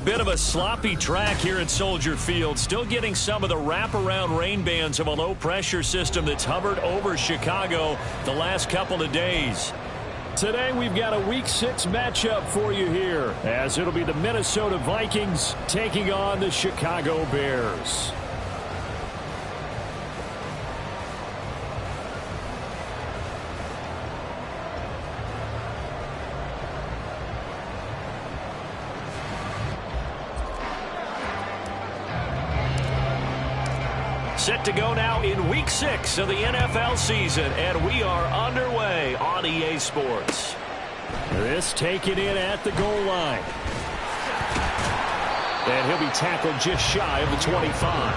bit of a sloppy track here at Soldier Field. Still getting some of the wraparound rain bands of a low-pressure system that's hovered over Chicago the last couple of days. Today we've got a Week 6 matchup for you here, as it'll be the Minnesota Vikings taking on the Chicago Bears. Set to go now in Week 6 of the NFL season, and we are underway on EA Sports. This taken in at the goal line. And he'll be tackled just shy of the 25.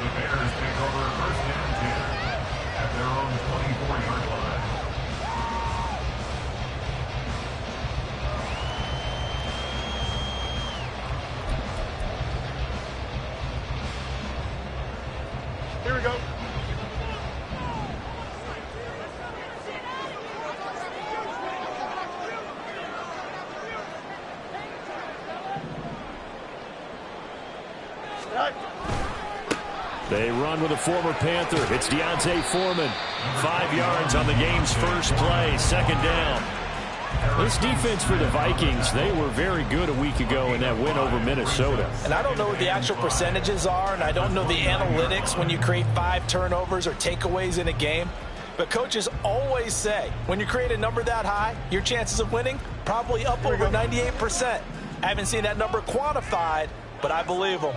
The Bears take over first and 10 at their own 24-yard line. Here we go. They run with a former Panther. It's Deontay Foreman. 5 yards on the game's first play. Second down. This defense for the Vikings, they were very good a week ago in that win over Minnesota. And I don't know what the actual percentages are, and I don't know the analytics when you create 5 turnovers or takeaways in a game. But coaches always say, when you create a number that high, your chances of winning probably up over 98%. I haven't seen that number quantified, but I believe them.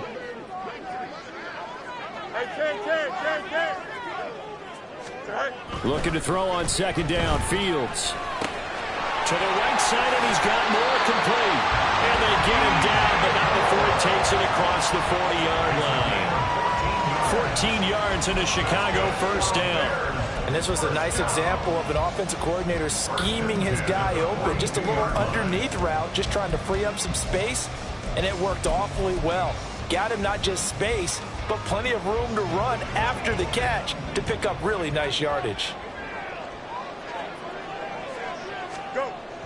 Looking to throw on second down. Fields to the right side, and he's got more complete. And they get him down, but not before he takes it across the 40-yard line. 14 yards and a Chicago first down. And this was a nice example of an offensive coordinator scheming his guy open. Just a little underneath route, just trying to free up some space, and it worked awfully well. Got him not just space, but plenty of room to run after the catch to pick up really nice yardage.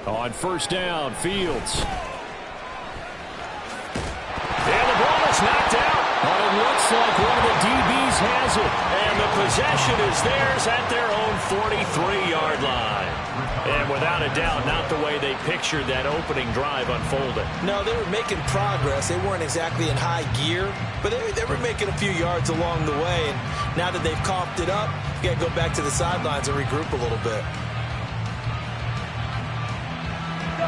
On first down, Fields. And the ball is knocked out. But it looks like one of the DBs has it. And the possession is theirs at their own 43-yard line. And without a doubt, not the way they pictured that opening drive unfolded. No, they were making progress. They weren't exactly in high gear, but they were making a few yards along the way. And now that they've coughed it up, you got to go back to the sidelines and regroup a little bit.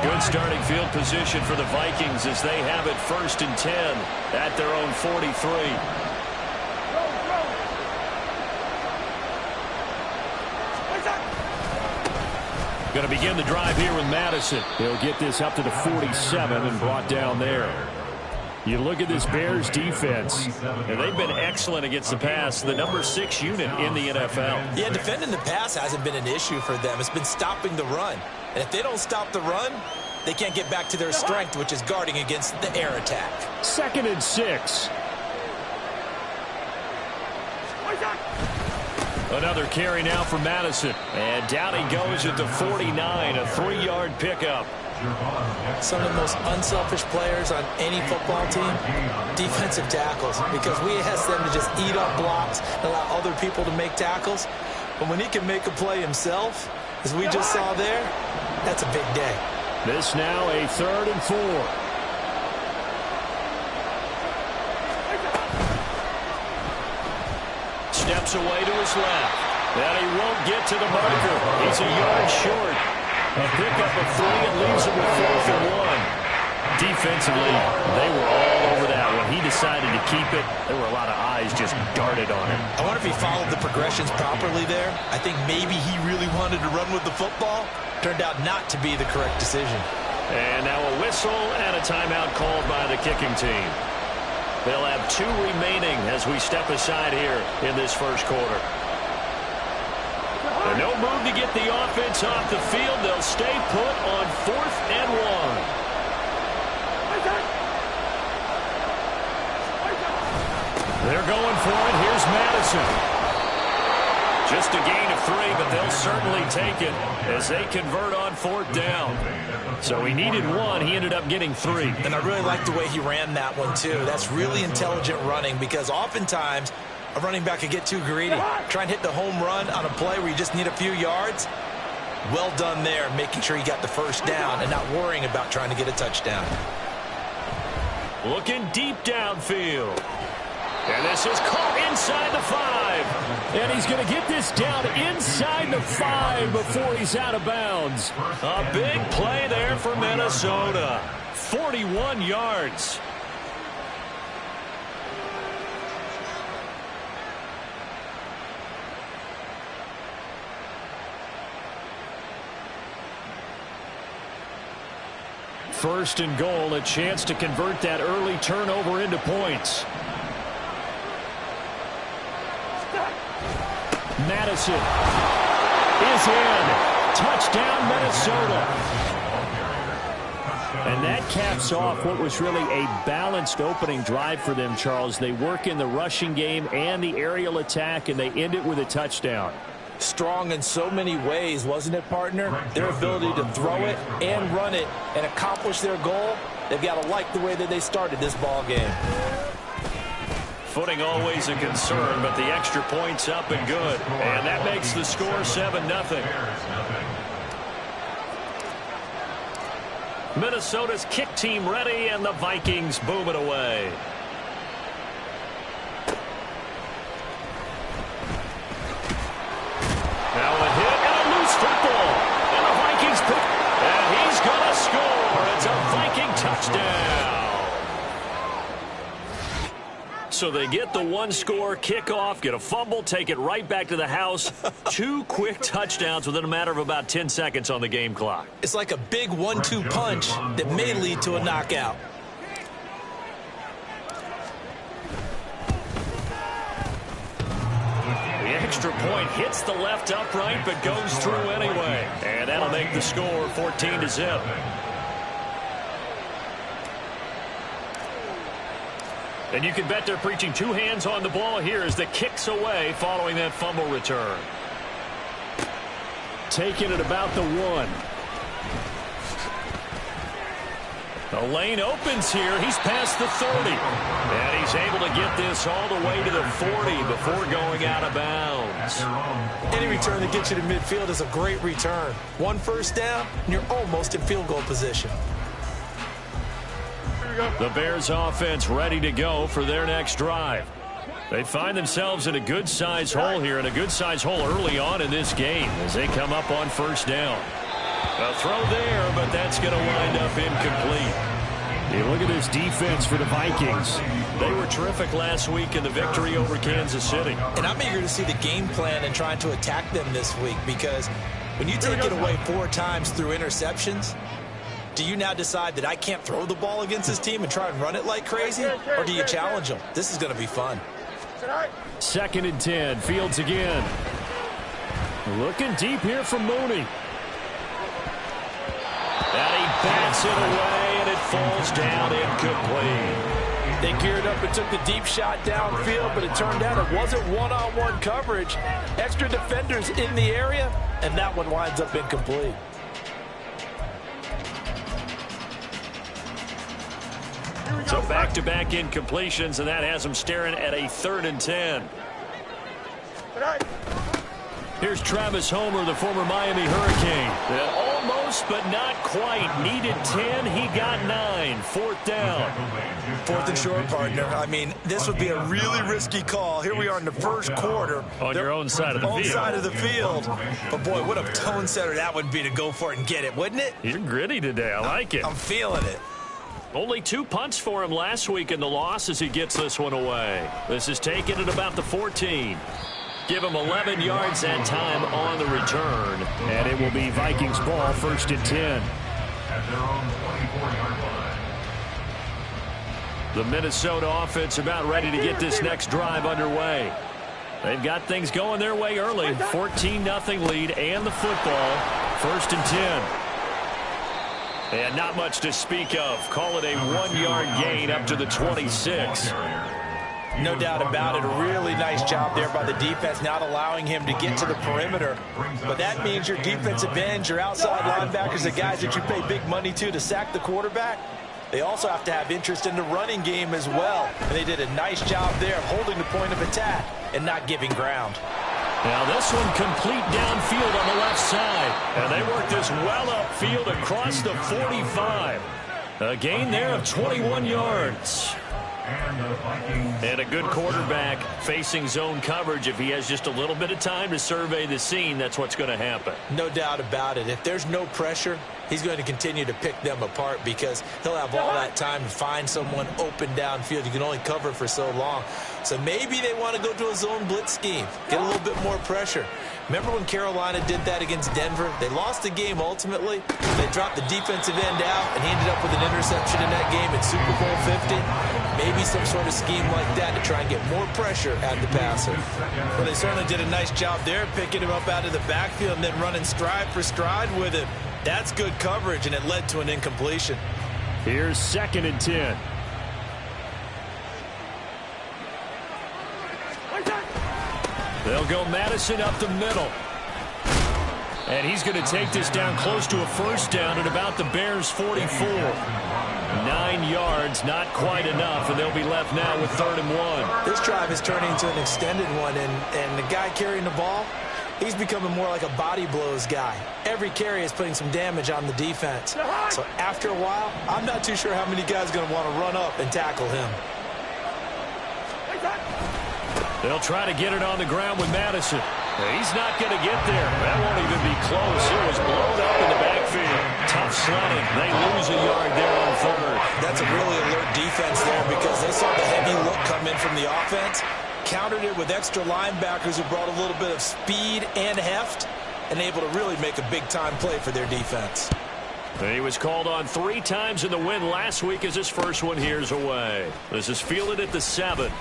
Good starting field position for the Vikings as they have it first and 10 at their own 43. Going to begin the drive here with Madison. He'll get this up to the 47 and brought down there. You look at this Bears defense, and they've been excellent against the pass, the number 6 unit in the NFL. Yeah, defending the pass hasn't been an issue for them. It's been stopping the run. And if they don't stop the run, they can't get back to their strength, which is guarding against the air attack. 2nd and 6. Another carry now for Madison. And down he goes at the 49, a 3-yard pickup. Some of the most unselfish players on any football team, defensive tackles, because we ask them to just eat up blocks and allow other people to make tackles. But when he can make a play himself, as we just saw there, that's a big day. This now a 3rd and 4. Steps away to his left. And he won't get to the marker. He's a yard short. A pickup of 3 and leaves him with 4th and 1. Defensively, they were all over that. When he decided to keep it, there were a lot of eyes just darted on him. I wonder if he followed the progressions properly there. I think maybe he really wanted to run with the football. Turned out not to be the correct decision. And now a whistle and a timeout called by the kicking team. They'll have 2 remaining as we step aside here in this first quarter. And no move to get the offense off the field. They'll stay put on 4th and 1. They're going for it. Here's Madison. Just a gain of 3, but they'll certainly take it as they convert on 4th down. So he needed 1. He ended up getting 3. And I really like the way he ran that one, too. That's really intelligent running because oftentimes a running back could get too greedy. Try and hit the home run on a play where you just need a few yards. Well done there, making sure he got the first down and not worrying about trying to get a touchdown. Looking deep downfield. And this is caught inside the 5. And he's going to get this down inside the 5 before he's out of bounds. A big play there for Minnesota. 41 yards. First and goal, a chance to convert that early turnover into points. Madison is in. Touchdown, Minnesota. And that caps off what was really a balanced opening drive for them, Charles. They work in the rushing game and the aerial attack, and they end it with a touchdown. Strong in so many ways, wasn't it, partner? Their ability to throw it and run it and accomplish their goal, they've got to like the way that they started this ball game. Footing always a concern, but the extra point's up and good. And that makes the score 7-0. Minnesota's kick team ready, and the Vikings boom it away. Now a hit and a loose football. And the Vikings pick. And he's going to score. It's a Viking touchdown. So they get the 1-score kickoff, get a fumble, take it right back to the house. 2 quick touchdowns within a matter of about 10 seconds on the game clock. It's like a big 1-2 punch that may lead to a knockout. The extra point hits the left upright but goes through anyway. And that'll make the score 14-0. And you can bet they're preaching 2 hands on the ball here as the kick's away following that fumble return. Taking it about the 1. The lane opens here. He's past the 30. And he's able to get this all the way to the 40 before going out of bounds. Any return that gets you to midfield is a great return. 1 first down, and you're almost in field goal position. The Bears offense ready to go for their next drive. They find themselves in a good-sized hole here, and a good-sized hole early on in this game as they come up on first down. A throw there, but that's going to wind up incomplete. Hey, look at this defense for the Vikings. They were terrific last week in the victory over Kansas City. And I'm eager to see the game plan and trying to attack them this week, because when you take it away 4 times through interceptions, do you now decide that I can't throw the ball against this team and try and run it like crazy? Or do you challenge them? This is going to be fun. 2nd and 10. Fields again. Looking deep here from Mooney. And he bats it away, and it falls down incomplete. They geared up and took the deep shot downfield, but it turned out it wasn't one-on-one coverage. Extra defenders in the area, and that one winds up incomplete. So back-to-back incompletions, and that has them staring at a 3rd and 10. Here's Travis Homer, the former Miami Hurricane. Almost, but not quite. Needed 10. He got 9. 4th down. 4th and short, partner. I mean, this would be a really risky call. Here we are in the first quarter. On your own side of the field. Own side of the field. But, boy, what a tone setter that would be to go for it and get it, wouldn't it? You're gritty today. I like it. I'm feeling it. Only 2 punts for him last week in the loss as he gets this one away. This is taken at about the 14. Give him 11 yards that time on the return. And it will be Vikings ball, 1st and 10. At their own 24-yard line. The Minnesota offense about ready to get this next drive underway. They've got things going their way early. 14-0 lead and the football. 1st and 10. And not much to speak of. Call it a 1-yard gain up to the 26. No doubt about it. A really nice job there by the defense, not allowing him to get to the perimeter. But that means your defensive ends, your outside linebackers, the guys that you pay big money to sack the quarterback, they also have to have interest in the running game as well. And they did a nice job there of holding the point of attack and not giving ground. Now this one complete downfield on the left side. And they work this well upfield across the 45. A gain there of 21 yards. And a good quarterback facing zone coverage. If he has just a little bit of time to survey the scene, that's what's going to happen. No doubt about it. If there's no pressure, he's going to continue to pick them apart because he'll have all that time to find someone open downfield. You can only cover for so long. So maybe they want to go to a zone blitz scheme, get a little bit more pressure. Remember when Carolina did that against Denver? They lost the game ultimately. They dropped the defensive end out, and he ended up with an interception in that game in Super Bowl 50. Maybe some sort of scheme like that to try and get more pressure at the passer. Well, they certainly did a nice job there, picking him up out of the backfield and then running stride for stride with him. That's good coverage, and it led to an incompletion. Here's 2nd and 10. They'll go Madison up the middle. And he's going to take this down close to a first down at about the Bears' 44. 9 yards, not quite enough, and they'll be left now with 3rd and 1. This drive is turning into an extended one, and the guy carrying the ball, he's becoming more like a body blows guy. Every carry is putting some damage on the defense. So after a while, I'm not too sure how many guys are going to want to run up and tackle him. They'll try to get it on the ground with Madison. He's not going to get there. That won't even be close. It was blown up in the backfield. Tough sledding. They lose a yard there on 3rd. That's a really alert defense there because they saw the heavy look come in from the offense, countered it with extra linebackers who brought a little bit of speed and heft, and able to really make a big-time play for their defense. He was called on 3 times in the win last week as his first one here's away. This is fielded at the 7.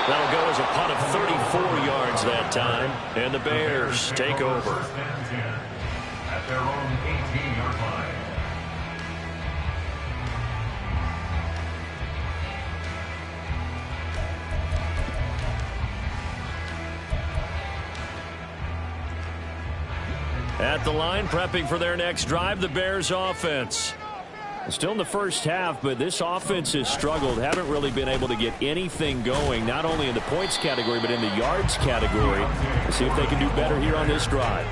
That'll go as a punt of 34 yards that time. And the Bears take over. At their own 18-yard line. At the line, prepping for their next drive, the Bears offense. Still in the first half, but this offense has struggled. Haven't really been able to get anything going, not only in the points category, but in the yards category. We'll see if they can do better here on this drive.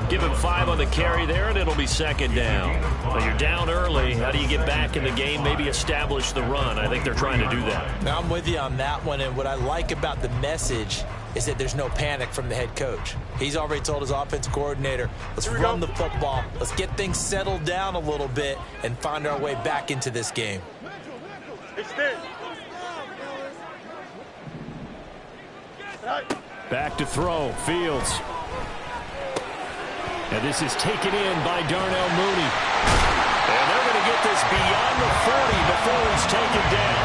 Give him 5 on the carry there, and it'll be 2nd down. Well, you're down early. How do you get back in the game, maybe establish the run? I think they're trying to do that. Now, I'm with you on that one, and what I like about the message is that there's no panic from the head coach. He's already told his offensive coordinator, let's run the football. Let's get things settled down a little bit and find our way back into this game. Back to throw, Fields. And this is taken in by Darnell Mooney. And they're going to get this beyond the 40 before he's taken down.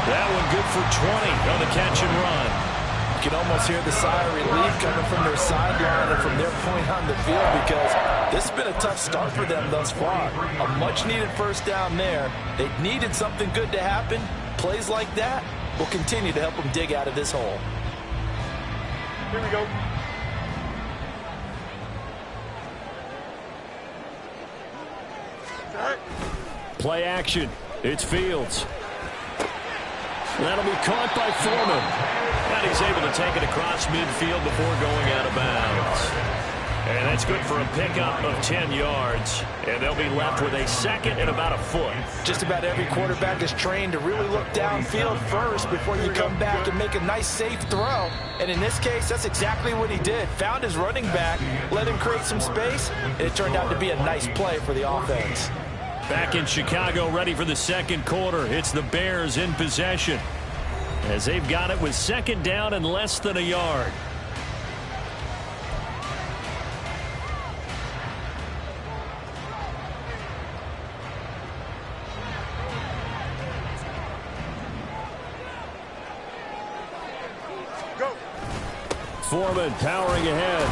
That one good for 20 on the catch and run. You can almost hear the sigh of relief coming from their sideline and from their point on the field because this has been a tough start for them thus far. A much-needed first down there. They needed something good to happen. Plays like that will continue to help them dig out of this hole. Here we go. Play action. It's Fields. That'll be caught by Foreman. And he's able to take it across midfield before going out of bounds. And that's good for a pickup of 10 yards. And they'll be left with a 2nd and about a foot. Just about every quarterback is trained to really look downfield first before you come back and make a nice, safe throw. And in this case, that's exactly what he did. Found his running back, let him create some space, and it turned out to be a nice play for the offense. Back in Chicago, ready for the 2nd quarter. It's the Bears in possession, as they've got it with 2nd down and less than a yard. Go. Foreman powering ahead.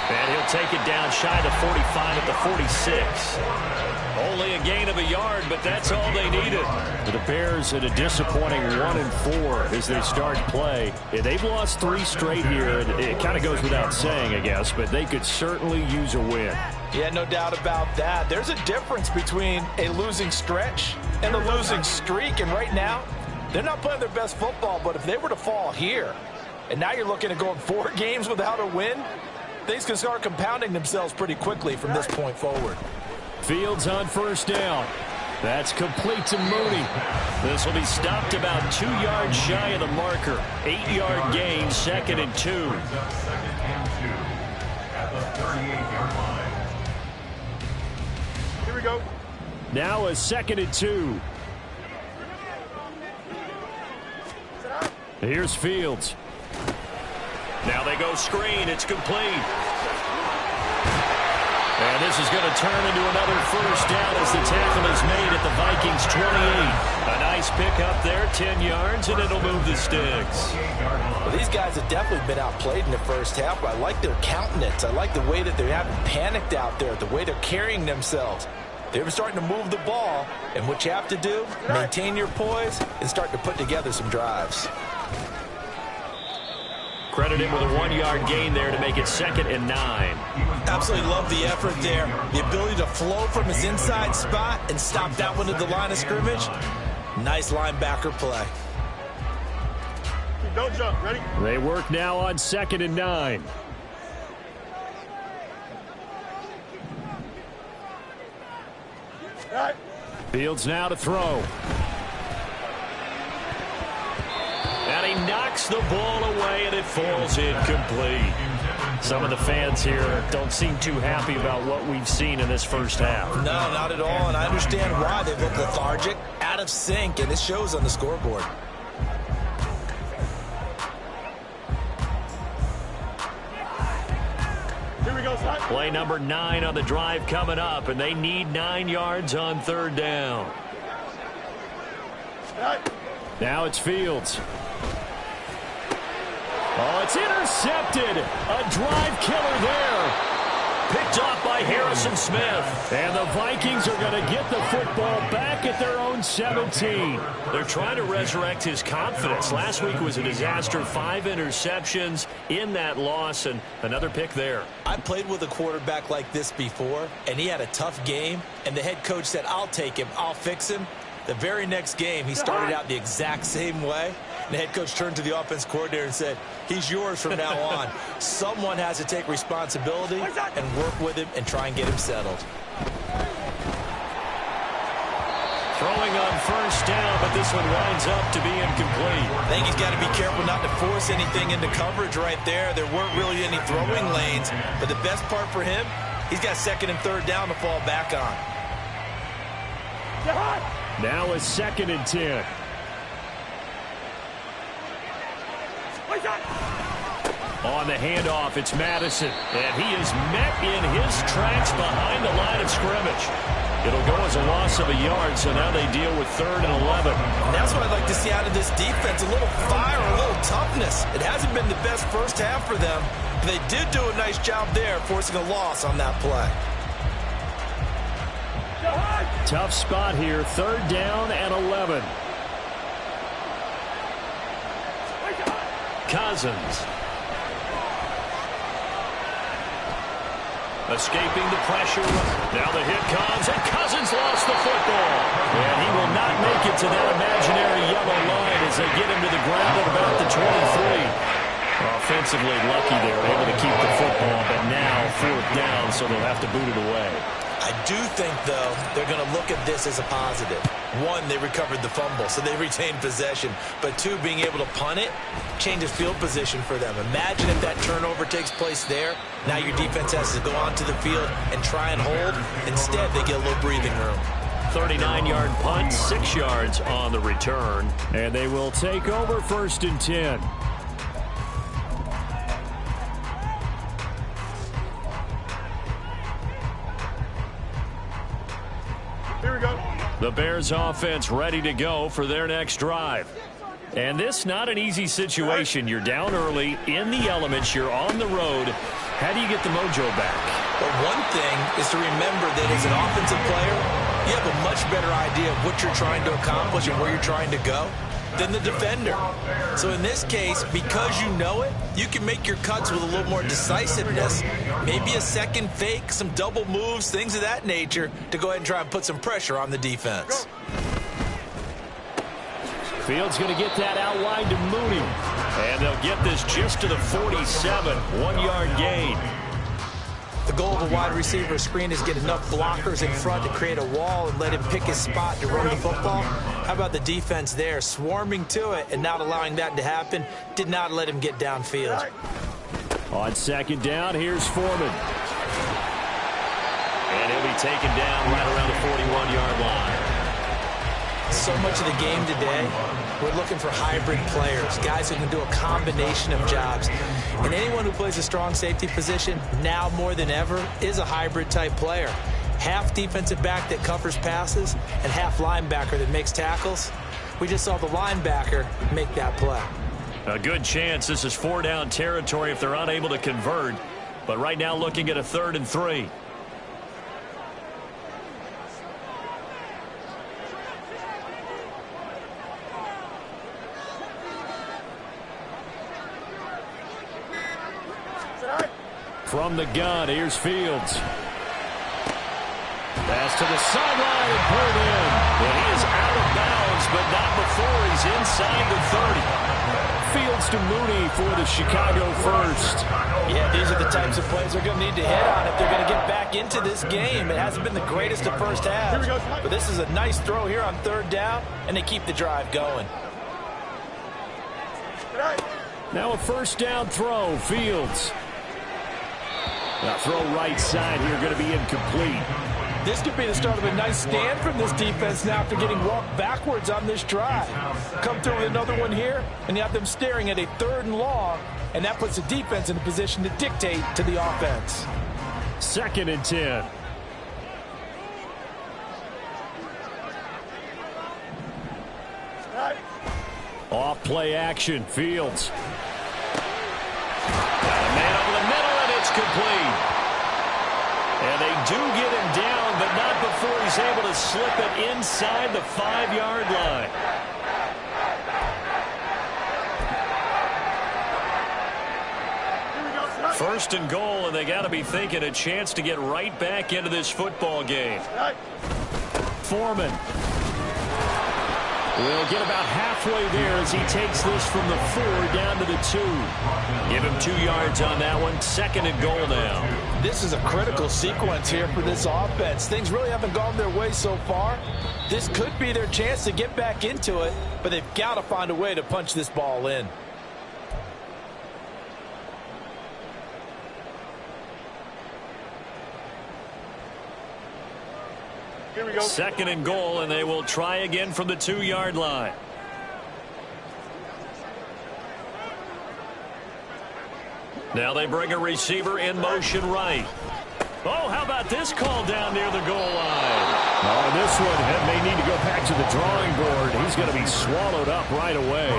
And he'll take it down shy of the 45 at the 46. Only a gain of a yard, but that's all they needed. The Bears at a disappointing 1-4 as they start play. They've lost 3 straight here. It kind of goes without saying, I guess, but they could certainly use a win. Yeah, no doubt about that. There's a difference between a losing stretch and a losing streak, and right now, they're not playing their best football, but if they were to fall here, and now you're looking at going 4 games without a win, things can start compounding themselves pretty quickly from this point forward. Fields on first down. That's complete to Mooney. This will be stopped about 2 yards shy of the marker. 8-yard gain, 2nd and 2. Second and 2 at the 38-yard line. Here we go. Now a 2nd and 2. Here's Fields. Now they go screen. It's complete. And this is going to turn into another first down as the tackle is made at the Vikings 28. A nice pickup there, 10 yards, and it'll move the sticks. Well, these guys have definitely been outplayed in the first half, but I like their countenance. I like the way that they haven't panicked out there, the way they're carrying themselves. They're starting to move the ball, and what you have to do, maintain your poise and start to put together some drives. Credit him with a 1-yard gain there to make it 2nd and 9. Absolutely love the effort there. The ability to flow from his inside spot and stop that one at the line of scrimmage. Nice linebacker play. Don't jump. Ready? They work now on 2nd and 9. All right. Fields now to throw. And he knocks the ball away, and it falls incomplete. Some of the fans here don't seem too happy about what we've seen in this first half. No, not at all, and I understand why. They've looked lethargic, out of sync, and it shows on the scoreboard. Here we go, son. Play number 9 on the drive coming up, and they need 9 yards on 3rd down. All right. Now it's Fields. Oh, it's intercepted. A drive killer there. Picked off by Harrison Smith. And the Vikings are going to get the football back at their own 17. They're trying to resurrect his confidence. Last week was a disaster. 5 interceptions in that loss, and another pick there. I played with a quarterback like this before, and he had a tough game, and the head coach said, I'll take him, I'll fix him. The very next game, he started out the exact same way. And the head coach turned to the offense coordinator and said, he's yours from now on. Someone has to take responsibility and work with him and try and get him settled. Throwing on first down, but this one winds up to be incomplete. I think he's got to be careful not to force anything into coverage right there. There weren't really any throwing lanes. But the best part for him, he's got 2nd and 3rd down to fall back on. Now a 2nd and 10. On the handoff, it's Madison, and he is met in his tracks behind the line of scrimmage. It'll go as a loss of a yard, so now they deal with 3rd and 11. And that's what I'd like to see out of this defense, a little fire, a little toughness. It hasn't been the best first half for them, but they did do a nice job there, forcing a loss on that play. Tough spot here, 3rd down and 11. Cousins. Escaping the pressure. Now the hit comes, and Cousins lost the football. And he will not make it to that imaginary yellow line as they get him to the ground at about the 23. Offensively lucky there, able to keep the football, but now 4th down, so they'll have to boot it away. I do think, though, they're going to look at this as a positive. 1, they recovered the fumble, so they retained possession. But 2, being able to punt it changes field position for them. Imagine if that turnover takes place there. Now your defense has to go onto the field and try and hold. Instead, they get a little breathing room. 39-yard punt, 6 yards on the return. And they will take over 1st and 10. Here we go. The Bears offense ready to go for their next drive. And this not an easy situation. You're down early, in the elements, you're on the road. How do you get the mojo back? But one thing is to remember that as an offensive player, you have a much better idea of what you're trying to accomplish and where you're trying to go than the defender. So in this case, because you know it, you can make your cuts with a little more decisiveness, maybe a second fake, some double moves, things of that nature, to go ahead and try and put some pressure on the defense. Fields going to get that out wide to Mooney. And they'll get this just to the 47, 1-yard gain. The goal of a wide receiver screen is get enough blockers in front to create a wall and let him pick his spot to run the football. How about the defense there, swarming to it and not allowing that to happen? Did not let him get downfield. On second down, here's Foreman. And he'll be taken down right around the 41-yard line. So much of the game today, we're looking for hybrid players, guys who can do a combination of jobs. And anyone who plays a strong safety position, now more than ever, is a hybrid-type player. Half defensive back that covers passes and half linebacker that makes tackles. We just saw the linebacker make that play. A good chance this is 4-down territory if they're unable to convert. But right now looking at a 3rd and 3. From the gun, here's Fields. Pass to the sideline and pulled in. And he is out of bounds, but not before he's inside the 30. Fields to Mooney for the Chicago first. Yeah, these are the types of plays they're going to need to hit on if they're going to get back into this game. It hasn't been the greatest of first halves, but this is a nice throw here on 3rd down, and they keep the drive going. Now a 1st down throw, Fields. Now throw right side here, going to be incomplete. This could be the start of a nice stand from this defense now after getting walked backwards on this drive. Come through with another one here, and you have them staring at a 3rd and long, and that puts the defense in a position to dictate to the offense. 2nd and 10. Off play action, Fields. Got a man over the middle, and it's complete. And they do get him down, but not before he's able to slip it inside the 5-yard line. First and goal, and they got to be thinking a chance to get right back into this football game. Foreman will get about halfway there as he takes this from the 4 down to the 2. Give him 2 yards on that one. 2nd and goal now. This is a critical sequence here for this offense. Things really haven't gone their way so far. This could be their chance to get back into it, but they've got to find a way to punch this ball in. Here we go. 2nd and goal, and they will try again from the 2-yard line. Now they bring a receiver in motion right. Oh, how about this call down near the goal line? Oh, this one may need to go back to the drawing board. He's going to be swallowed up right away.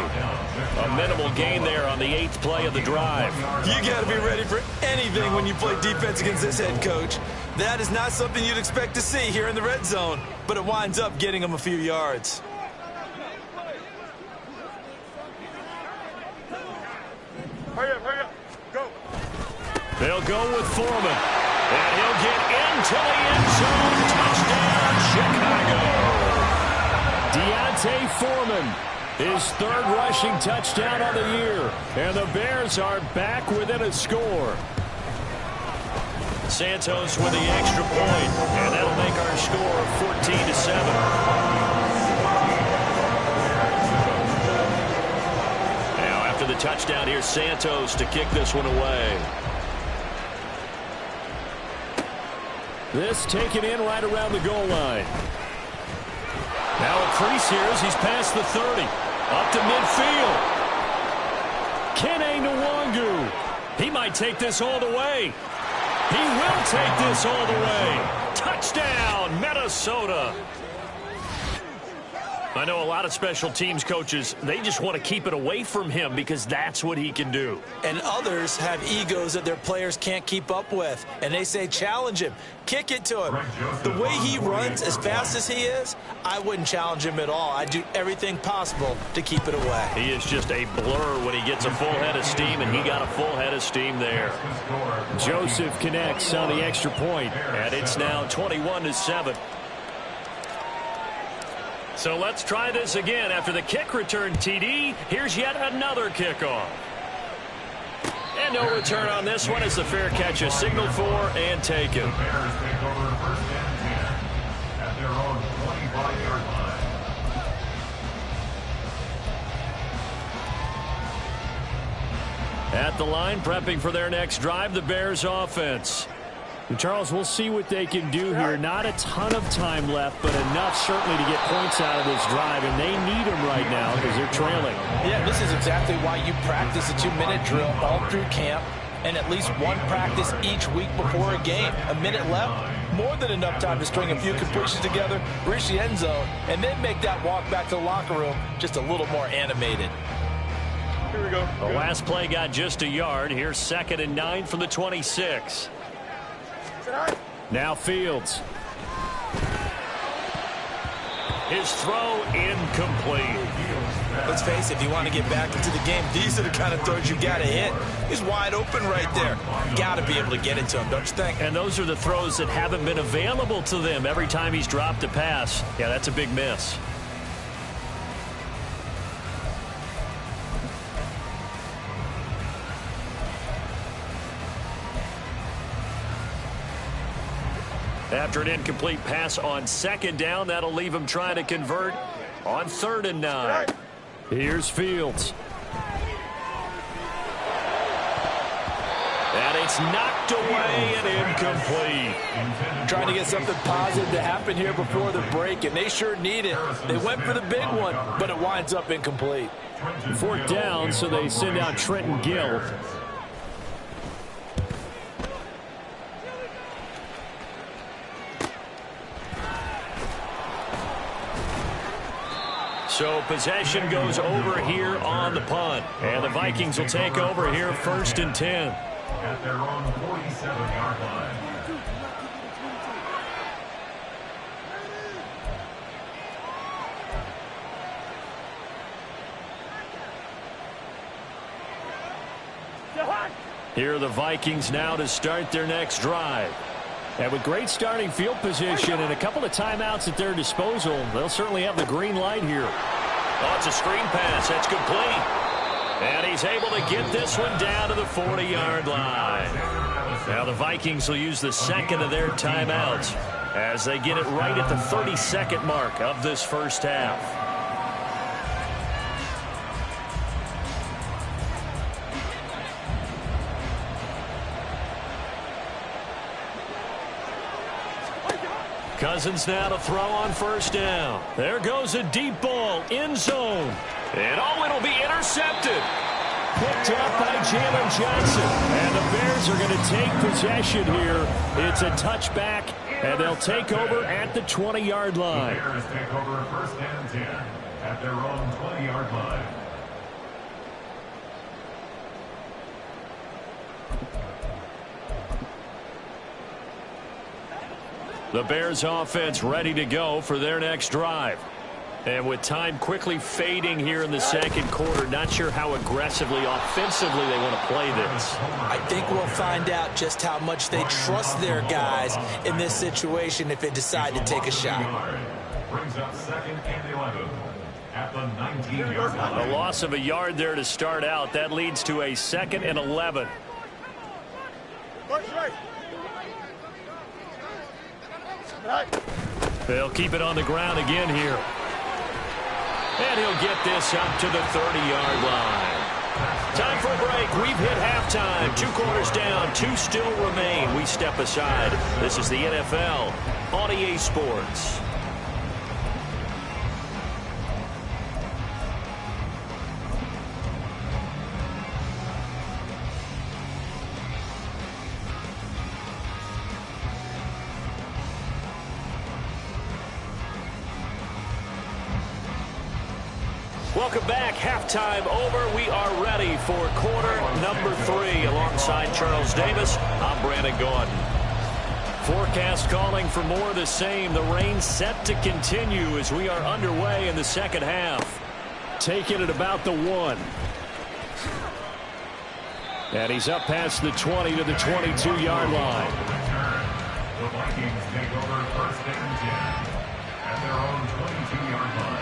A minimal gain there on the 8th play of the drive. You got to be ready for anything when you play defense against this head coach. That is not something you'd expect to see here in the red zone, but it winds up getting them a few yards. Hurry up, go. They'll go with Foreman, and he'll get into the end zone. Touchdown, Chicago. Deontay Foreman, his 3rd rushing touchdown of the year, and the Bears are back within a score. Santos with the extra point, and that'll make our score 14-7. Now after the touchdown, here's Santos to kick this one away. This taken in right around the goal line. Now a crease here as he's past the 30. Up to midfield. Kene Nwangu. He might take this all the way. He will take this all the way. Touchdown, Minnesota. I know a lot of special teams coaches, they just want to keep it away from him because that's what he can do. And others have egos that their players can't keep up with. And they say, challenge him, kick it to him. The way he runs as fast as he is, I wouldn't challenge him at all. I'd do everything possible to keep it away. He is just a blur when he gets a full head of steam, and he got a full head of steam there. Joseph connects on the extra point, and it's now 21-7. So let's try this again. After the kick return TD, here's yet another kickoff. And no return on this one as the fair catch is signaled for and taken. The Bears take over first and 10 at their own 25-yard line. At the line, prepping for their next drive, the Bears offense. And Charles, we'll see what they can do here. Not a ton of time left, but enough certainly to get points out of this drive, and they need them right now because they're trailing. Yeah, this is exactly why you practice a 2-minute drill all through camp and at least one practice each week before a game. A minute left, more than enough time to string a few completions together, reach the end zone, and then make that walk back to the locker room just a little more animated. Here we go. The last play got just a yard. Here's 2nd and 9 from the 26. Now Fields. His throw incomplete. Let's face it, if you want to get back into the game, these are the kind of throws you got to hit. He's wide open right there. Got to be able to get it to him, don't you think? And those are the throws that haven't been available to them every time he's dropped a pass. Yeah, that's a big miss. After an incomplete pass on 2nd down, that'll leave him trying to convert on 3rd and 9. Here's Fields. And it's knocked away and incomplete. Trying to get something positive to happen here before the break, and they sure need it. They went for the big one, but it winds up incomplete. 4th down, so they send out Trenton Gill. So possession goes over here on the punt. And the Vikings will take over here 1st and 10. At their own 47-yard line. Here are the Vikings now to start their next drive. And with great starting field position and a couple of timeouts at their disposal, they'll certainly have the green light here. Oh, it's a screen pass. That's complete. And he's able to get this one down to the 40-yard line. Now the Vikings will use the 2nd of their timeouts as they get it right at the 32nd mark of this first half. Cousins now to throw on 1st down. There goes a deep ball, end zone. And oh, it'll be intercepted. Picked up by Jalen Johnson. And the Bears are going to take possession here. It's a touchback, and they'll take over at the 20-yard line. The Bears take over 1st and 10 at their own 20-yard line. The Bears offense ready to go for their next drive. And with time quickly fading here in the 2nd quarter, not sure how aggressively, offensively they want to play this. I think we'll find out just how much they trust their guys in this situation if they decide to take a shot. Brings up 2nd and 11 at the 19-yard line. A loss of a yard there to start out. That leads to a 2nd and 11. They'll keep it on the ground again here. And he'll get this up to the 30-yard line. Time for a break. We've hit halftime. 2 quarters down. 2 still remain. We step aside. This is the NFL on EA Sports. Welcome back. Halftime over. We are ready for quarter number 3. Alongside Charles Davis, I'm Brandon Gordon. Forecast calling for more of the same. The rain set to continue as we are underway in the second half. Taking it about the 1. And he's up past the 20 to the 22-yard line. The Vikings take over first and 10 at their own 22-yard line.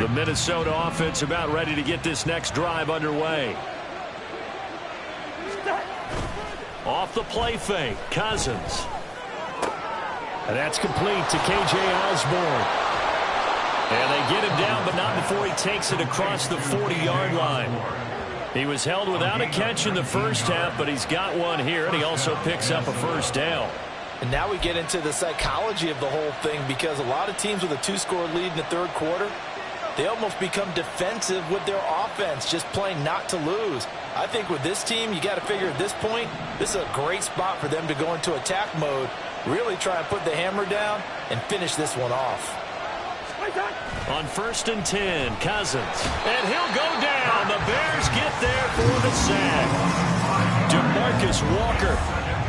The Minnesota offense about ready to get this next drive underway. Off the play fake, Cousins. And that's complete to K.J. Osborne. And they get him down, but not before he takes it across the 40-yard line. He was held without a catch in the first half, but he's got one here, and he also picks up a first down. And now we get into the psychology of the whole thing, because a lot of teams with a 2-score lead in the third quarter, they almost become defensive with their offense, just playing not to lose. I think with this team, you got to figure at this point, this is a great spot for them to go into attack mode, really try and put the hammer down and finish this one off. On first and 10, Cousins. And he'll go down. The Bears get there for the sack. DeMarcus Walker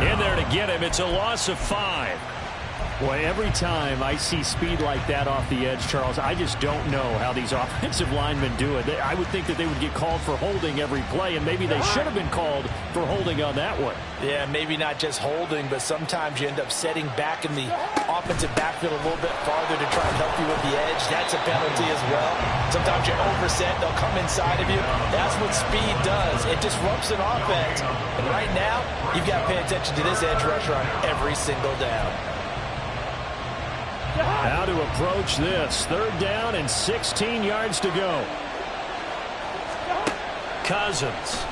in there to get him. It's a loss of 5. Boy, every time I see speed like that off the edge, Charles, I just don't know how these offensive linemen do it. I would think that they would get called for holding every play, and maybe they should have been called for holding on that one. Yeah, maybe not just holding, but sometimes you end up setting back in the offensive backfield a little bit farther to try and help you with the edge. That's a penalty as well. Sometimes you overset, they'll come inside of you. That's what speed does. It disrupts an offense. And right now, you've got to pay attention to this edge rusher on every single down. How to approach this. Third down and 16 yards to go. Cousins.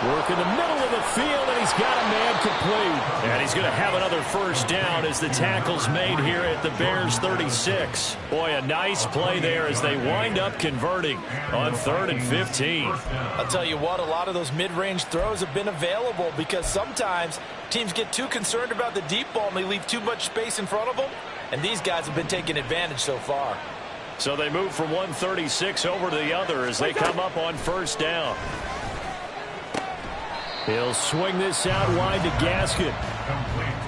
Work in the middle of the field, and he's got a man complete. And he's going to have another first down as the tackle's made here at the Bears 36. Boy, a nice play there as they wind up converting on 3rd and 15. I'll tell you what, a lot of those mid-range throws have been available because sometimes teams get too concerned about the deep ball and they leave too much space in front of them. And these guys have been taking advantage so far. So they move from 136 over to the other as they come up on first down. He'll swing this out wide to Gaskin.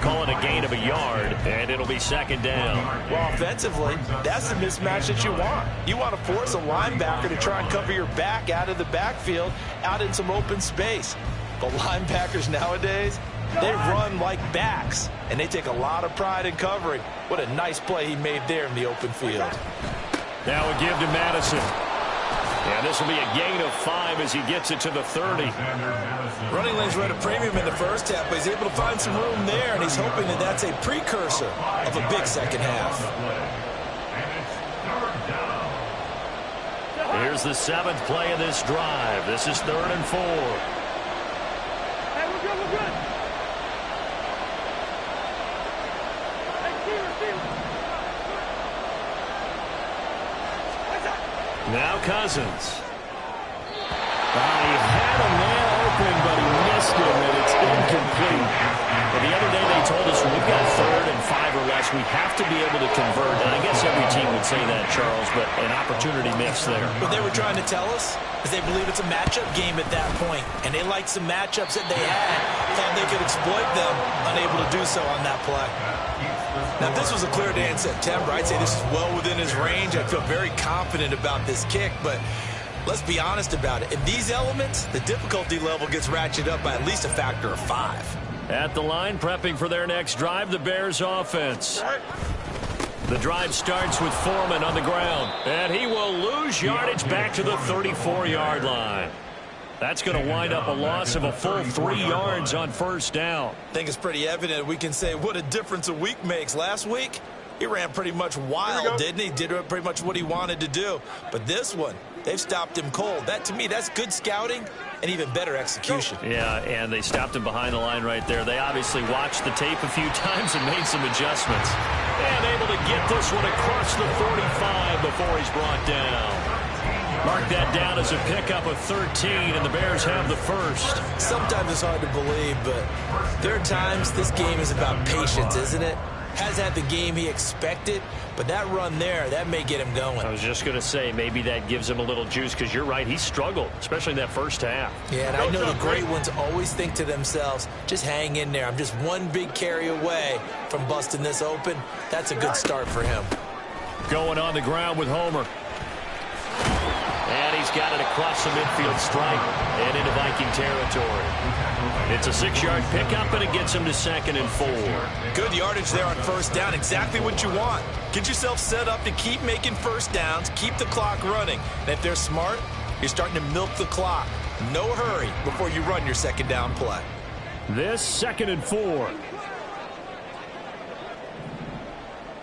Call it a gain of a yard, and it'll be second down. Well, offensively, that's the mismatch that you want. You want to force a linebacker to try and cover your back out of the backfield, out in some open space. But linebackers nowadays, they run like backs, and they take a lot of pride in covering. What a nice play he made there in the open field. Now a give to Madison. And this will be a gain of 5 as he gets it to the 30. Running lanes were at a premium in the first half, but he's able to find some room there, and he's hoping that that's a precursor of a big second half. Here's the 7th play of this drive. This is 3rd and 4. Hey, we're good, we're good. Now Cousins. He had a man open, but he missed him, and it's incomplete. Well, the other day they told us when we've got 3rd and 5 or less, we have to be able to convert. And I guess every team would say that, Charles, but an opportunity missed there. What they were trying to tell us is they believe it's a matchup game at that point, and they liked some matchups that they had, thought they could exploit them, unable to do so on that play. Now, if this was a clear day in September, I'd say this is well within his range. I feel very confident about this kick, but let's be honest about it. In these elements, the difficulty level gets ratcheted up by at least a factor of 5. At the line, prepping for their next drive, the Bears offense. The drive starts with Foreman on the ground, and he will lose yardage back to the 34-yard line. That's going to wind up a loss of a full 3 yards on first down. I think it's pretty evident we can say what a difference a week makes. Last week, he ran pretty much wild, didn't he? Did pretty much what he wanted to do. But this one, they've stopped him cold. That, to me, that's good scouting and even better execution. Yeah, and they stopped him behind the line right there. They obviously watched the tape a few times and made some adjustments. And able to get this one across the 45 before he's brought down. Mark that down as a pickup of 13, and the Bears have the first. Sometimes it's hard to believe, but there are times this game is about patience, isn't it? Hasn't had the game he expected, but that run there, that may get him going. I was just going to say, maybe that gives him a little juice, because you're right, he struggled, especially in that first half. Yeah, and I know the great ones always think to themselves, just hang in there. I'm just one big carry away from busting this open. That's a good start for him. Going on the ground with Homer. And he's got it across the midfield stripe and into Viking territory. It's a 6-yard pickup, and it gets him to 2nd and 4. Good yardage there on first down. Exactly what you want. Get yourself set up to keep making first downs, keep the clock running. And if they're smart, you're starting to milk the clock. No hurry before you run your second down play. This 2nd and 4.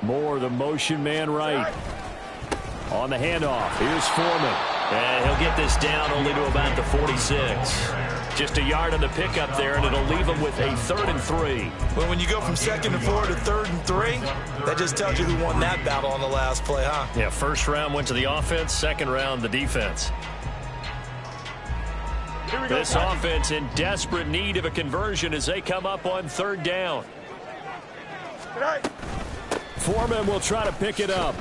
More the motion man right. On the handoff, here's Foreman. And he'll get this down only to about the 46. Just a yard on the pickup there, and it'll leave him with a 3rd and 3. Well, when you go from 2nd and 4 to 3rd and 3, that just tells you who won that battle on the last play, huh? Yeah, first round went to the offense, second round the defense. This offense in desperate need of a conversion as they come up on 3rd down. Foreman will try to pick it up.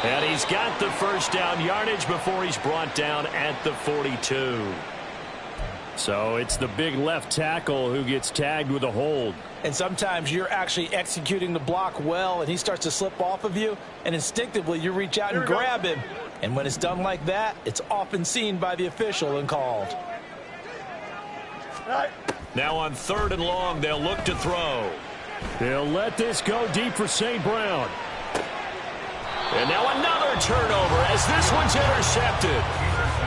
And he's got the first down yardage before he's brought down at the 42. So it's the big left tackle who gets tagged with a hold. And sometimes you're actually executing the block well, and he starts to slip off of you, and instinctively you reach out and grab him. And when it's done like that, it's often seen by the official and called. Now on 3rd and long, they'll look to throw. They'll let this go deep for St. Brown. And now another turnover as this one's intercepted.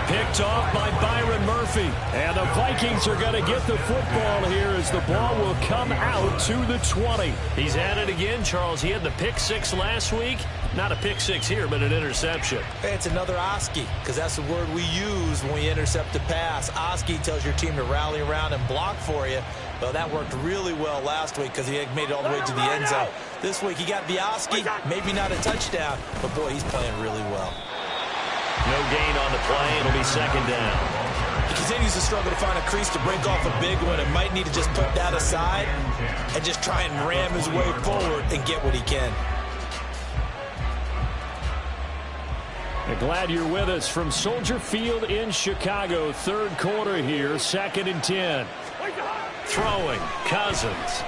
Picked off by Byron Murphy. And the Vikings are going to get the football here as the ball will come out to the 20. He's at it again, Charles. He had the pick 6 last week. Not a pick 6 here, but an interception. Hey, it's another Oski, because that's the word we use when we intercept a pass. Oski tells your team to rally around and block for you. Well, that worked really well last week because he had made it all the way to the end zone. This week he got the Oski, maybe not a touchdown, but boy, he's playing really well. No gain on the play. It'll be 2nd down. He continues to struggle to find a crease to break off a big one and might need to just put that aside and just try and ram his way forward and get what he can. Glad you're with us from Soldier Field in Chicago. 3rd quarter here, 2nd and 10. Throwing, Cousins.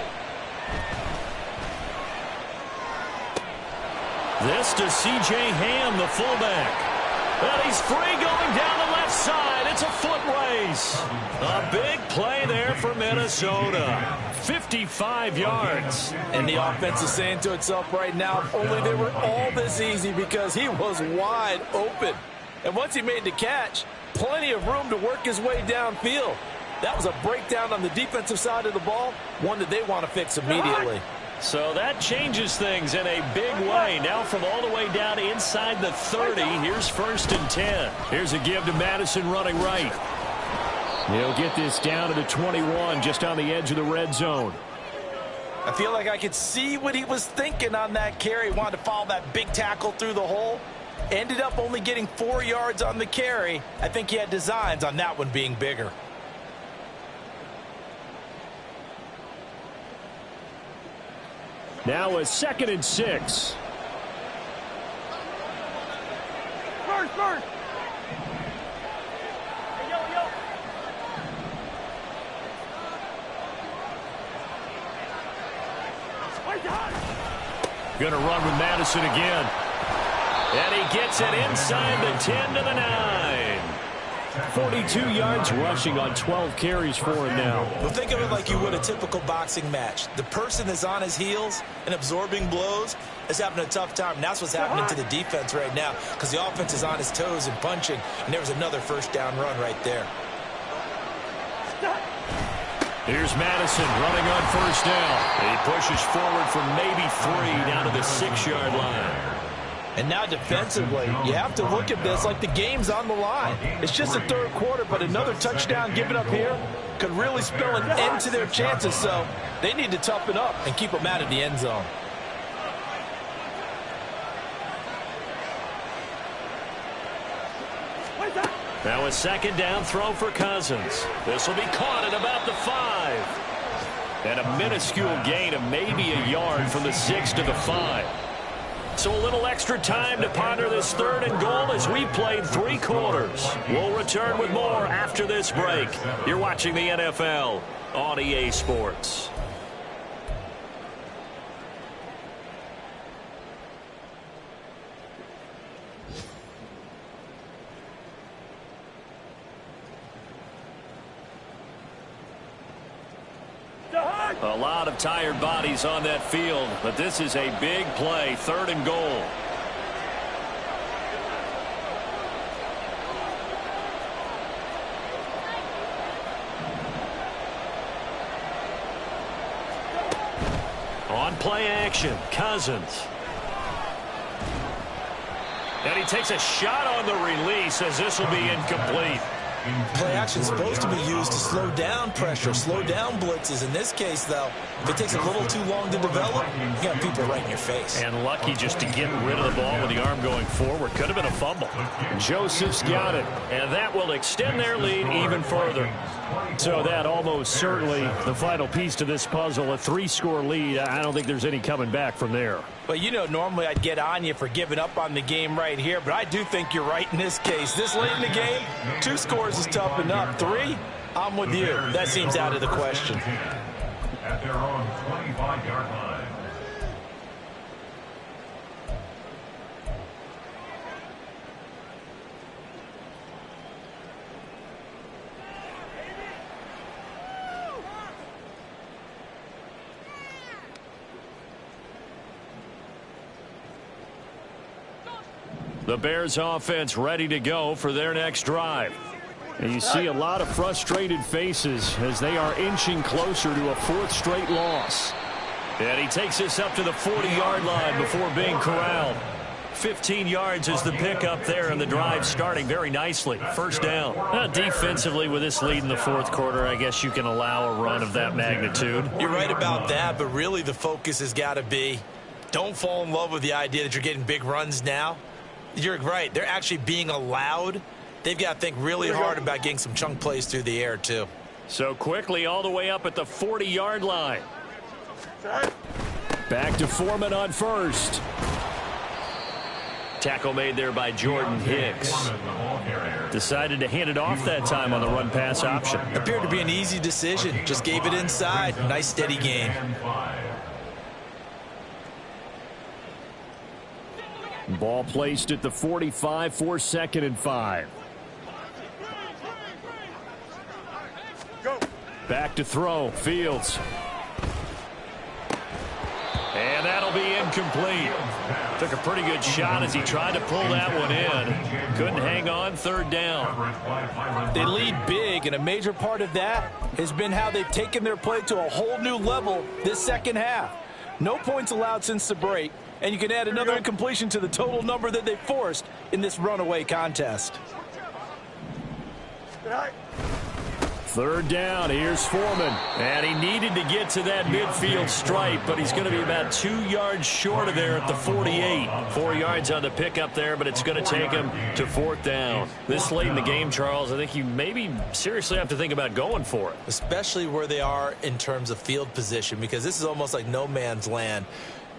This to C.J. Ham, the fullback. And he's free going down the left side. It's a foot race. A big play there for Minnesota. 55 yards. And the offense is saying to itself right now, if only they were all this easy, because he was wide open. And once he made the catch, plenty of room to work his way downfield. That was a breakdown on the defensive side of the ball, one that they want to fix immediately. So that changes things in a big way. Now from all the way down inside the 30, here's 1st and 10. Here's a give to Madison running right. He'll get this down to the 21, just on the edge of the red zone. I feel like I could see what he was thinking on that carry. Wanted to follow that big tackle through the hole. Ended up only getting 4 yards on the carry. I think he had designs on that one being bigger. Now a 2nd and 6. First. Going to run with Madison again. And he gets it inside the 10 to the 9. 42 yards rushing on 12 carries for him now. Well, think of it like you would a typical boxing match. The person that's on his heels and absorbing blows is having a tough time. And that's what's happening to the defense right now, because the offense is on his toes and punching. And there was another first down run right there. Here's Madison running on first down. He pushes forward for maybe 3 down to the 6-yard line. And now defensively, you have to look at this like the game's on the line. It's just the third quarter, but another touchdown given up here could really spell an end to their chances. So they need to toughen up and keep them out of the end zone. Now a second down throw for Cousins. This will be caught at about the 5. And a minuscule gain of maybe a yard from the 6 to the 5. So a little extra time to ponder this 3rd and goal as we played 3 quarters. We'll return with more after this break. You're watching the NFL on EA Sports. A lot of tired bodies on that field, but this is a big play, 3rd and goal. On play action, Cousins. And he takes a shot on the release as this will be incomplete. Play action is supposed to be used to slow down pressure, slow down blitzes. In this case, though, if it takes a little too long to develop, you got people right in your face. And lucky just to get rid of the ball with the arm going forward. Could have been a fumble. Joseph's got it, and that will extend their lead even further. So that almost certainly the final piece to this puzzle, a 3-score lead. I don't think there's any coming back from there. But, you know, normally I'd get on you for giving up on the game right here, but I do think you're right in this case. This late in the game, 2 scores is tough enough. 3, I'm with you. That seems out of the question. At their own 25-yard line. The Bears offense ready to go for their next drive. And you see a lot of frustrated faces as they are inching closer to a 4th straight loss. And he takes this up to the 40-yard line before being corralled. 15 yards is the pickup there, and the drive starting very nicely. 1st down. Defensively, with this lead in the 4th quarter, I guess you can allow a run of that magnitude. You're right about that, but really the focus has got to be don't fall in love with the idea that you're getting big runs now. You're right. They're actually being allowed. They've got to think really hard about getting some chunk plays through the air, too. So quickly all the way up at the 40-yard line. Back to Foreman on 1st. Tackle made there by Jordan Hicks. Decided to hand it off that time on the run-pass option. Appeared to be an easy decision. Just gave it inside. Nice, steady game. Ball placed at the 45 for 2nd and 5. Back to throw. Fields. And that'll be incomplete. Took a pretty good shot as he tried to pull that one in. Couldn't hang on. 3rd down. They lead big, and a major part of that has been how they've taken their play to a whole new level this 2nd half. No points allowed since the break, and you can add another incompletion to the total number that they forced in this runaway contest. 3rd down. Here's Foreman. And he needed to get to that midfield stripe, but he's going to be about 2 yards short of there at the 48. 4 yards on the pickup there, but it's going to take him to 4th down. This late in the game, Charles, I think you maybe seriously have to think about going for it. Especially where they are in terms of field position, because this is almost like no man's land.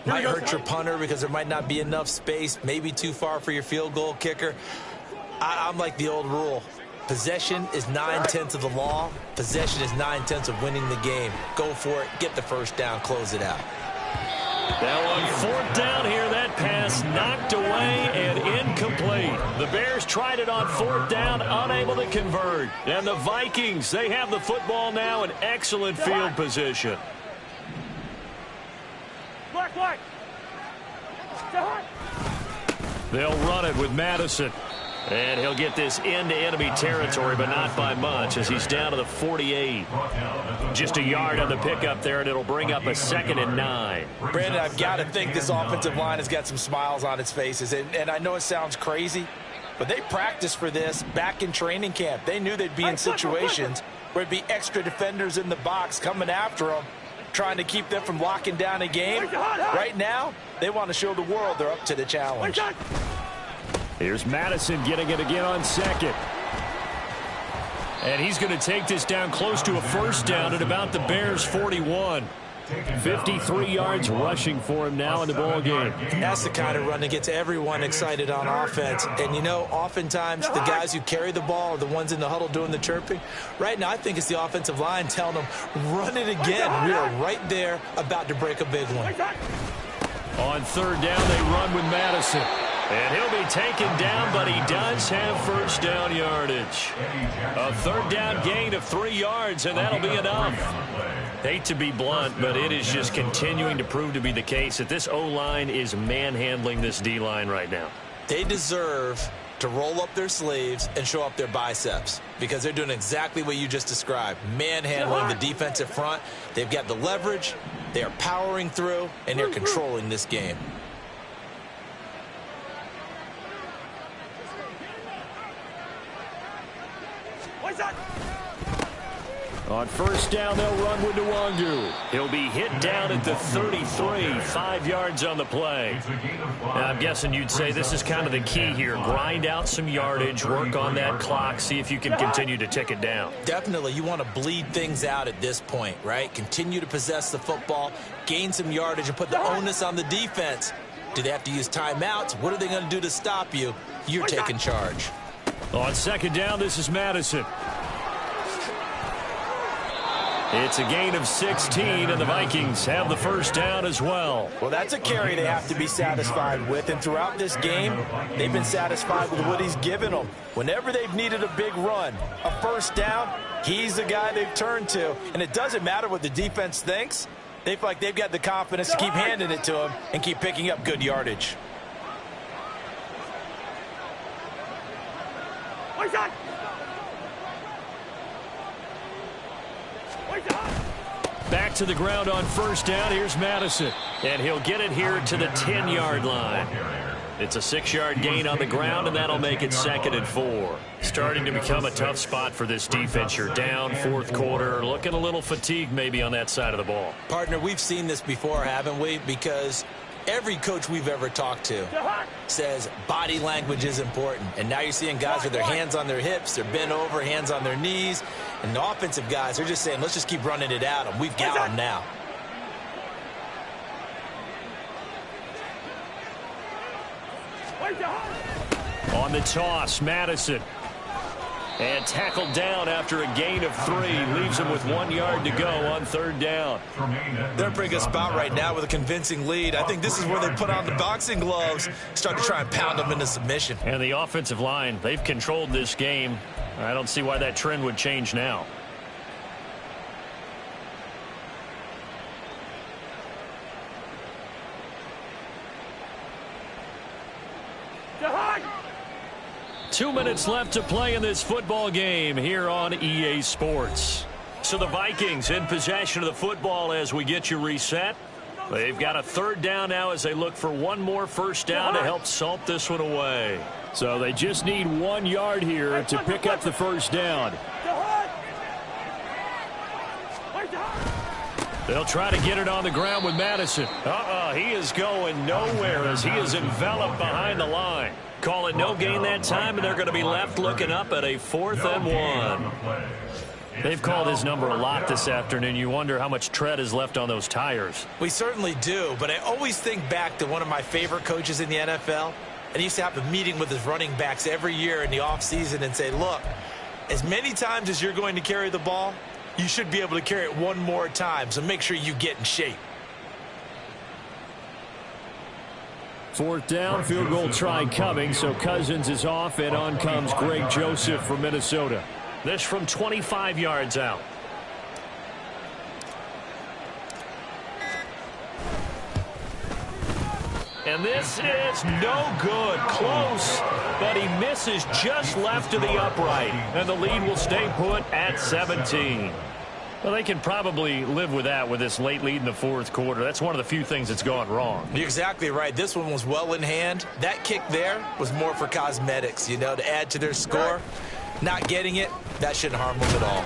Might hurt your punter because there might not be enough space, maybe too far for your field goal kicker. I'm like the old rule. Possession is 9/10 of the law. Possession is 9/10 of winning the game. Go for it. Get the 1st down. Close it out. Now on 4th down here, that pass knocked away and incomplete. The Bears tried it on 4th down, unable to convert. And the Vikings, they have the football now in excellent field position. Black. They'll run it with Madison. And he'll get this into enemy territory, but not by much, as he's down to the 48. Just a yard on the pickup there, and it'll bring up a 2nd and 9. Brandon, I've got to think this offensive line has got some smiles on its faces. And I know it sounds crazy, but they practiced for this back in training camp. They knew they'd be in situations where there'd be extra defenders in the box coming after them, trying to keep them from locking down a game. Right now, they want to show the world they're up to the challenge. Here's Madison getting it again on 2nd. And he's going to take this down close to a 1st down at about the Bears' 41. 53 yards rushing for him now in the ball game. That's the kind of run that gets everyone excited on offense. And, you know, oftentimes the guys who carry the ball are the ones in the huddle doing the chirping. Right now, I think it's the offensive line telling them, run it again. We are right there about to break a big one. On 3rd down, they run with Madison. And he'll be taken down, but he does have 1st down yardage. A 3rd down gain of 3 yards, and that'll be enough. Hate to be blunt, but it is just continuing to prove to be the case that this O-line is manhandling this D-line right now. They deserve to roll up their sleeves and show up their biceps, because they're doing exactly what you just described, manhandling the defensive front. They've got the leverage, they are powering through, and they're controlling this game. On 1st down, they'll run with Nwangu. He'll be hit down at the 33, 5 yards on the play. Now, I'm guessing you'd say this is kind of the key here. Grind out some yardage, work on that clock, see if you can continue to tick it down. Definitely, you want to bleed things out at this point, right? Continue to possess the football, gain some yardage, and put the onus on the defense. Do they have to use timeouts? What are they going to do to stop you? You're taking charge. On 2nd down, this is Madison. It's a gain of 16, and the Vikings have the 1st down as well. Well, that's a carry they have to be satisfied with, and throughout this game, they've been satisfied with what he's given them. Whenever they've needed a big run, a 1st down, he's the guy they've turned to, and it doesn't matter what the defense thinks. They feel like they've got the confidence to keep handing it to him and keep picking up good yardage. Back to the ground on 1st down. Here's Madison. And he'll get it here to the 10-yard line. It's a 6-yard gain on the ground, and that'll make it 2nd and 4. Starting to become a tough spot for this defense. You're down 4th quarter. Looking a little fatigued maybe on that side of the ball. Partner, we've seen this before, haven't we? Because every coach we've ever talked to says body language is important. And now you're seeing guys with their hands on their hips, they're bent over, hands on their knees. And the offensive guys, they're just saying, let's just keep running it at them. We've got them now. On the toss, Madison. And tackled down after a gain of 3. Leaves him with 1 yard to go on 3rd down. They're in a pretty good spot right now with a convincing lead. I think this is where they put on the boxing gloves, start to try and pound them into submission. And the offensive line, they've controlled this game. I don't see why that trend would change now. Two minutes left to play in this football game here on EA Sports. So the Vikings in possession of the football as we get you reset. They've got a 3rd down now as they look for one more 1st down to help salt this one away. So they just need 1 yard here to pick up the 1st down. They'll try to get it on the ground with Madison. He is going nowhere as he is enveloped behind the line. Call it no gain that time, and they're going to be left looking up at a 4th and 1. They've called his number a lot this afternoon. You wonder how much tread is left on those tires. We certainly do, but I always think back to one of my favorite coaches in the NFL. And he used to have a meeting with his running backs every year in the offseason and say, look, as many times as you're going to carry the ball, you should be able to carry it one more time, so make sure you get in shape. 4th down, field goal try coming, so Cousins is off, and on comes Greg Joseph from Minnesota. This from 25 yards out. And this is no good. Close, but he misses just left to the upright, and the lead will stay put at 17. Well, they can probably live with that with this late lead in the fourth quarter. That's one of the few things that's gone wrong. You're exactly right. This one was well in hand. That kick there was more for cosmetics, you know, to add to their score. Not getting it, that shouldn't harm them at all.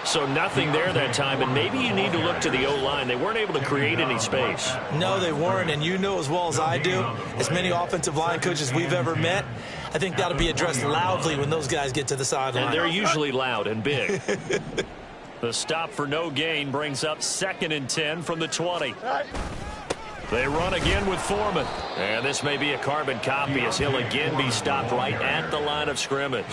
So nothing there that time, and maybe you need to look to the O-line. They weren't able to create any space. No, they weren't, and you know as well as I do, as many offensive line coaches we've ever met, I think that'll be addressed loudly when those guys get to the sideline. And they're usually loud and big. The stop for no gain brings up 2nd and 10 from the 20. They run again with Foreman. And this may be a carbon copy as he'll again be stopped right at the line of scrimmage.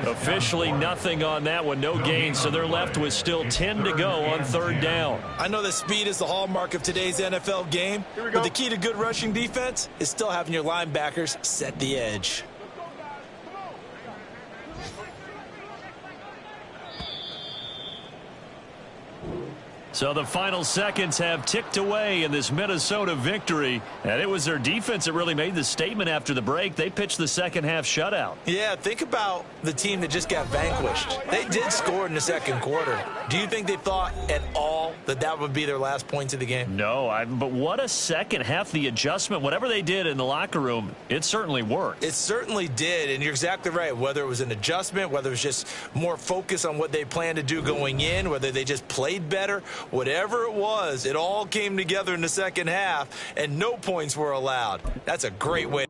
Officially nothing on that one, no gain, so they're left with still 10 to go on 3rd down. I know that speed is the hallmark of today's NFL game, but the key to good rushing defense is still having your linebackers set the edge. So the final seconds have ticked away in this Minnesota victory, and it was their defense that really made the statement after the break. They pitched the second half shutout. Yeah, think about the team that just got vanquished. They did score in the second quarter. Do you think they thought at all that that would be their last points of the game? No, but what a second half. The adjustment, whatever they did in the locker room, it certainly worked. It certainly did, and you're exactly right. Whether it was an adjustment, whether it was just more focus on what they planned to do going in, whether they just played better, whatever it was, it all came together in the second half, and no points were allowed. That's a great way.